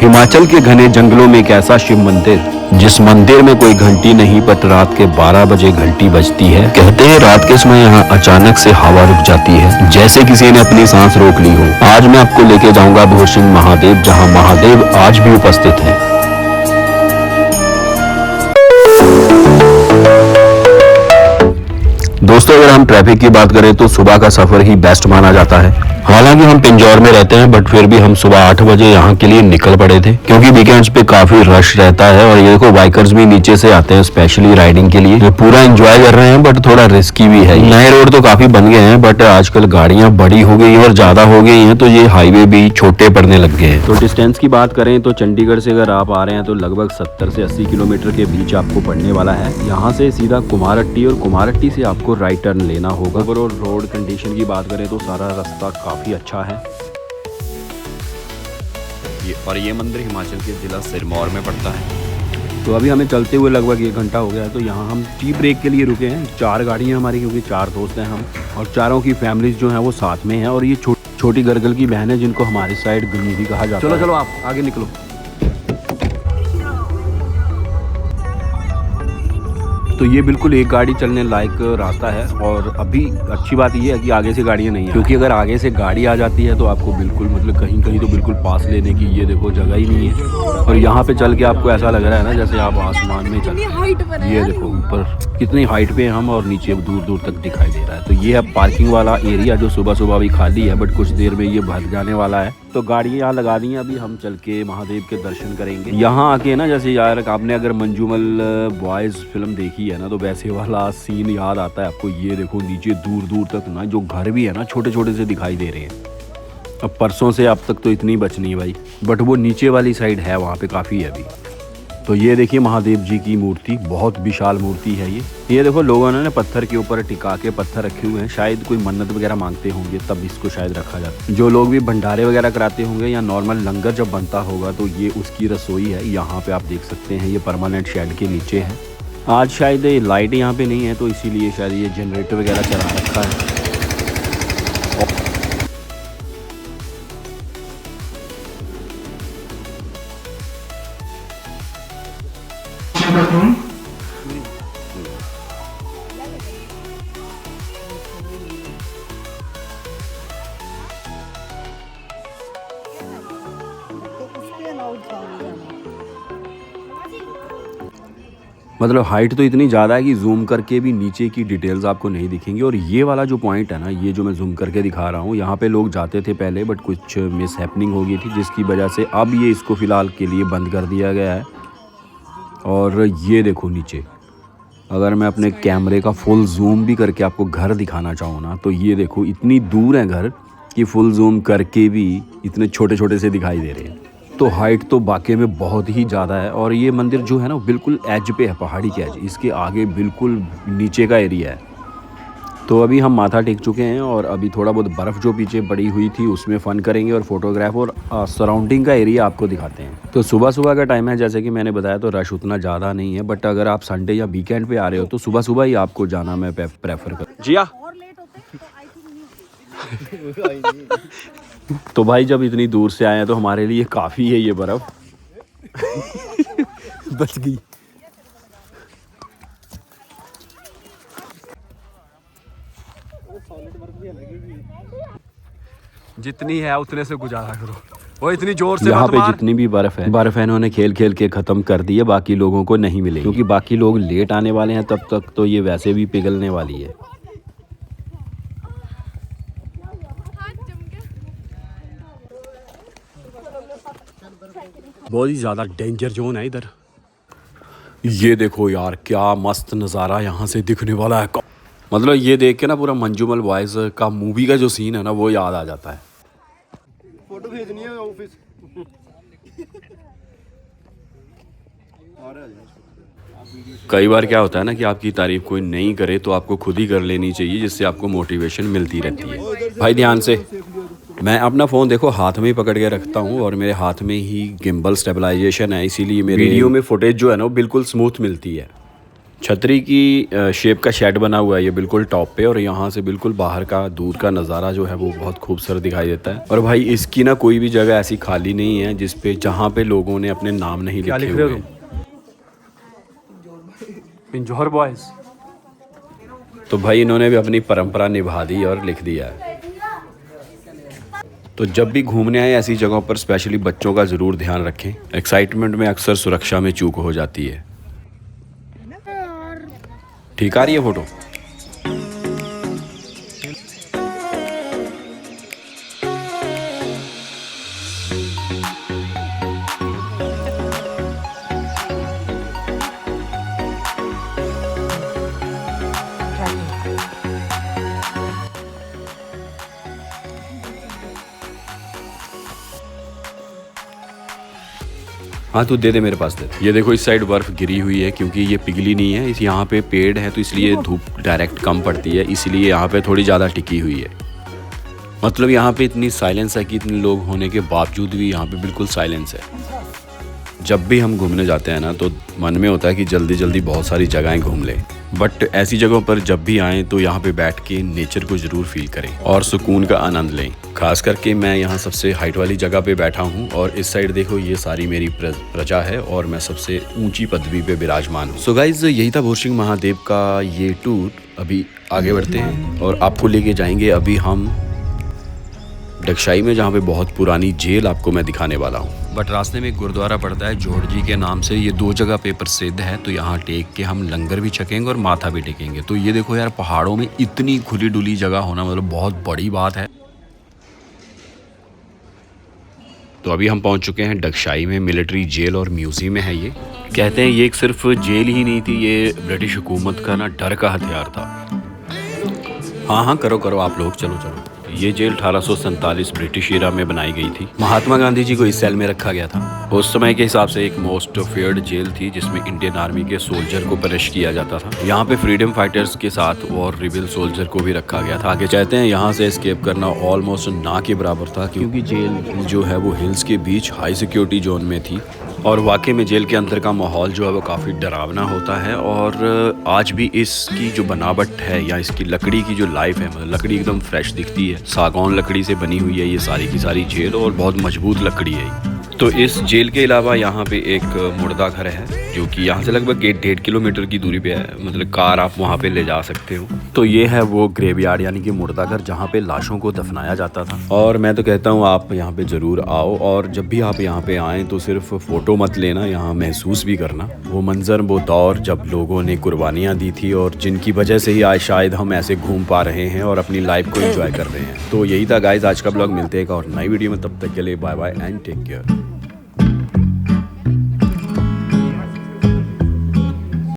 हिमाचल के घने जंगलों में एक ऐसा शिव मंदिर, जिस मंदिर में कोई घंटी नहीं बट रात के 12 बजे घंटी बजती है। कहते हैं रात के समय यहाँ अचानक से हवा रुक जाती है, जैसे किसी ने अपनी सांस रोक ली हो। आज मैं आपको लेके जाऊंगा भोरसिंह महादेव, जहाँ महादेव आज भी उपस्थित है। दोस्तों, अगर हम ट्रैफिक की बात करें तो सुबह का सफर ही बेस्ट माना जाता है। हालांकि हम पिंजौर में रहते हैं, बट फिर भी हम सुबह 8 बजे यहाँ के लिए निकल पड़े थे, क्योंकि वीकेंड्स पे काफी रश रहता है। और ये देखो, बाइकर्स भी नीचे से आते हैं स्पेशली राइडिंग के लिए। ये पूरा एंजॉय कर रहे हैं, बट थोड़ा रिस्की भी है। नए रोड तो काफी बन गए हैं, बट आजकल गाड़ियां बड़ी हो गई और ज्यादा हो गई हैं, तो ये हाईवे भी छोटे पड़ने लग गए हैं। तो डिस्टेंस की बात करें तो चंडीगढ़ से अगर आप आ रहे हैं तो लगभग 70 से 80 किलोमीटर के बीच आपको पड़ने वाला है। यहाँ से सीधा कुमारहट्टी, और कुमारहट्टी से आपको राइट टर्न लेना होगा। ओवरऑल रोड कंडीशन की बात करें तो सारा रास्ता काफी अच्छा है। ये मंदिर हिमाचल के जिला सिरमौर में पड़ता है। तो अभी हमें चलते हुए लगभग 1 घंटा हो गया है। तो यहाँ हम टी ब्रेक के लिए रुके हैं। 4 गाड़ियाँ हमारी, क्योंकि 4 दोस्त हैं हम, और चारों की फैमिलीज जो हैं वो साथ में हैं। और ये छोटी गरगल की बहन है, जिनको हमारी साइड गन्नी भी कहा जाता है। चलो आप आगे निकलो। तो ये बिल्कुल एक गाड़ी चलने लायक रास्ता है। और अभी अच्छी बात ये है कि आगे से गाड़ियाँ नहीं है, क्योंकि अगर आगे से गाड़ी आ जाती है तो आपको बिल्कुल मतलब कहीं कहीं तो बिल्कुल पास लेने की ये देखो जगह ही नहीं है। और यहाँ पे चल के आपको ऐसा लग रहा है ना जैसे आप आसमान में चल। ये देखो ऊपर कितनी हाइट पे हम, और नीचे दूर दूर तक दिखाई दे रहा है। तो ये है पार्किंग वाला एरिया, जो सुबह सुबह भी खाली है, बट कुछ देर में ये भर जाने वाला है। तो गाड़ियाँ यहाँ लगा दी हैं। अभी हम चल के महादेव के दर्शन करेंगे। यहाँ आके ना, जैसे यार आपने अगर मंजूमल बॉयज़ फिल्म देखी है ना, तो वैसे वाला सीन याद आता है आपको। ये देखो नीचे दूर दूर तक ना जो घर भी है ना, छोटे छोटे से दिखाई दे रहे हैं। अब परसों से अब तक तो इतनी बचनी है भाई, बट वो नीचे वाली साइड है, वहाँ पे काफ़ी है अभी। तो ये देखिए महादेव जी की मूर्ति, बहुत विशाल मूर्ति है ये देखो लोगों ने पत्थर के ऊपर टिका के पत्थर रखे हुए हैं। शायद कोई मन्नत वगैरह मांगते होंगे, तब इसको शायद रखा जाता है। जो लोग भी भंडारे वगैरह कराते होंगे या नॉर्मल लंगर जब बनता होगा, तो ये उसकी रसोई है। यहाँ पे आप देख सकते हैं, ये परमानेंट शेड के नीचे है। आज शायद लाइट यहाँ पे नहीं है, तो इसीलिए शायद ये जनरेटर वगैरह चला रखा है। मतलब हाइट तो इतनी ज़्यादा है कि जूम करके भी नीचे की डिटेल्स आपको नहीं दिखेंगी। और ये वाला जो पॉइंट है ना, ये जो मैं जूम करके दिखा रहा हूँ, यहाँ पे लोग जाते थे पहले, बट कुछ मिस हैपनिंग हो गई थी, जिसकी वजह से अब ये इसको फ़िलहाल के लिए बंद कर दिया गया है। और ये देखो नीचे, अगर मैं अपने कैमरे का फुल जूम भी करके आपको घर दिखाना चाहूँ ना, तो ये देखो इतनी दूर है घर कि फुल जूम करके भी इतने छोटे छोटे से दिखाई दे रहे हैं। तो हाइट तो वाकई में बहुत ही ज़्यादा है। और ये मंदिर जो है ना, बिल्कुल एज पे है, पहाड़ी के एज। इसके आगे बिल्कुल नीचे का एरिया है। तो अभी हम माथा टेक चुके हैं, और अभी थोड़ा बहुत बर्फ़ जो पीछे पड़ी हुई थी उसमें फ़न करेंगे, और फोटोग्राफ और सराउंडिंग का एरिया आपको दिखाते हैं। तो सुबह सुबह का टाइम है, जैसे कि मैंने बताया, तो रश उतना ज़्यादा नहीं है। बट अगर आप संडे या वीकेंड पे आ रहे हो तो सुबह सुबह ही आपको जाना मैं प्रेफर कर। जिया तो भाई जब इतनी दूर से आए हैं तो हमारे लिए काफ़ी है ये बर्फ़। बच गई। जितनी है उतने से गुजारा करो। वो इतनी जोर से यहाँ पे जितनी भी बर्फ़ है इन्होंने खेल खेल के ख़त्म कर दी है। बाकी लोगों को नहीं मिलेगी, क्योंकि बाकी लोग लेट आने वाले हैं। तब तक तो ये वैसे भी पिघलने वाली है। बहुत ही ज़्यादा डेंजर जोन है इधर। ये देखो यार, क्या मस्त नज़ारा यहाँ से दिखने वाला है। मतलब ये देख के ना पूरा मंजूमल बॉयज़ का मूवी का जो सीन है ना, वो याद आ जाता है। फोटो भेजनी है ऑफिस। कई बार क्या होता है ना कि आपकी तारीफ कोई नहीं करे तो आपको खुद ही कर लेनी चाहिए, जिससे आपको मोटिवेशन मिलती रहती है। भाई ध्यान से, मैं अपना फ़ोन देखो हाथ में ही पकड़ के रखता हूँ, और मेरे हाथ में ही गिम्बल स्टेबलाइजेशन है, इसीलिए मेरे वीडियो में फुटेज जो है ना वो बिल्कुल स्मूथ मिलती है। छतरी की शेप का शेड बना हुआ है ये बिल्कुल टॉप पे, और यहाँ से बिल्कुल बाहर का दूर का नज़ारा जो है वो बहुत खूबसूरत दिखाई देता है। और भाई इसकी ना कोई भी जगह ऐसी खाली नहीं है जिसपे जहाँ पे लोगों ने अपने नाम नहीं लिखे हुए हैं। पिंजौर बॉयज। तो भाई इन्होंने भी अपनी परंपरा निभा दी और लिख दिया है। तो जब भी घूमने आए ऐसी जगहों पर स्पेशली बच्चों का ज़रूर ध्यान रखें। एक्साइटमेंट में अक्सर सुरक्षा में चूक हो जाती है। ठीक आ रही है फोटो? हाँ तू दे दे, मेरे पास दे। ये देखो इस साइड बर्फ़ गिरी हुई है क्योंकि ये पिघली नहीं है। इस यहाँ पे पेड़ है तो इसलिए धूप डायरेक्ट कम पड़ती है, इसलिए यहाँ पे थोड़ी ज़्यादा टिकी हुई है। मतलब यहाँ पे इतनी साइलेंस है कि इतने लोग होने के बावजूद भी यहाँ पे बिल्कुल साइलेंस है। जब भी हम घूमने जाते हैं ना तो मन में होता है कि जल्दी जल्दी बहुत सारी जगहें घूम लें, बट ऐसी जगहों पर जब भी आएँ तो यहाँ पे बैठ के नेचर को ज़रूर फील करें और सुकून का आनंद लें। खास करके मैं यहाँ सबसे हाइट वाली जगह पे बैठा हूँ और इस साइड देखो ये सारी मेरी प्रजा है और मैं सबसे ऊंची पदवी पे विराजमान हूँ। सो गाइज यही था बोरसिंह महादेव का ये टूर। अभी आगे बढ़ते हैं और आपको लेके जाएंगे अभी हम डगशाई में, जहाँ पे बहुत पुरानी जेल आपको मैं दिखाने वाला हूँ। बट रास्ते में एक गुरुद्वारा पड़ता है जोड़ जी के नाम से। ये दो जगह पे प्रसिद्ध है, तो यहाँ टेक के हम लंगर भी छकेंगे और माथा भी टेकेंगे। तो ये देखो यार, पहाड़ों में इतनी खुली डुली जगह होना मतलब बहुत बड़ी बात है। तो अभी हम पहुँच चुके हैं डगशाई में। मिलिट्री जेल और म्यूजियम है ये। कहते हैं ये एक सिर्फ जेल ही नहीं थी, ये ब्रिटिश हुकूमत का ना डर का हथियार था। हाँ करो करो आप लोग, चलो चलो। ये जेल 1847 ब्रिटिश एरा में बनाई गई थी। महात्मा गांधी जी को इस सेल में रखा गया था। उस समय के हिसाब से एक मोस्ट फेयर्ड जेल थी जिसमें इंडियन आर्मी के सोल्जर को पेश किया जाता था। यहाँ पे फ्रीडम फाइटर्स के साथ वॉर रिबेल सोल्जर को भी रखा गया था। आगे चाहते हैं यहाँ से एस्केप करना ऑलमोस्ट ना के बराबर था, क्योंकि जेल जो है वो हिल्स के बीच हाई सिक्योरिटी जोन में थी। और वाकई में जेल के अंदर का माहौल जो है वो काफ़ी डरावना होता है। और आज भी इसकी जो बनावट है या इसकी लकड़ी की जो लाइफ है, मतलब लकड़ी एकदम फ्रेश दिखती है। सागौन लकड़ी से बनी हुई है ये सारी की सारी जेल और बहुत मजबूत लकड़ी है। तो इस जेल के अलावा यहाँ पे एक मुर्दा घर है जो कि यहाँ से लगभग 1.5 किलोमीटर की दूरी पे है। मतलब कार आप वहाँ पे ले जा सकते हो। तो ये है वो ग्रेवयार्ड यानी कि मुर्दा घर जहाँ पे लाशों को दफनाया जाता था। और मैं तो कहता हूँ आप यहाँ पे ज़रूर आओ, और जब भी आप यहाँ पे आएँ तो सिर्फ फ़ोटो मत लेना, यहाँ महसूस भी करना वो मंज़र, वो दौर जब लोगों ने कुर्बानियाँ दी थी और जिनकी वजह से ही आज शायद हम ऐसे घूम पा रहे हैं और अपनी लाइफ को एंजॉय कर रहे हैं। तो यही था गाइज आज का ब्लॉग। मिलते हैं एक और नई वीडियो में, तब तक के लिए bye bye and take care.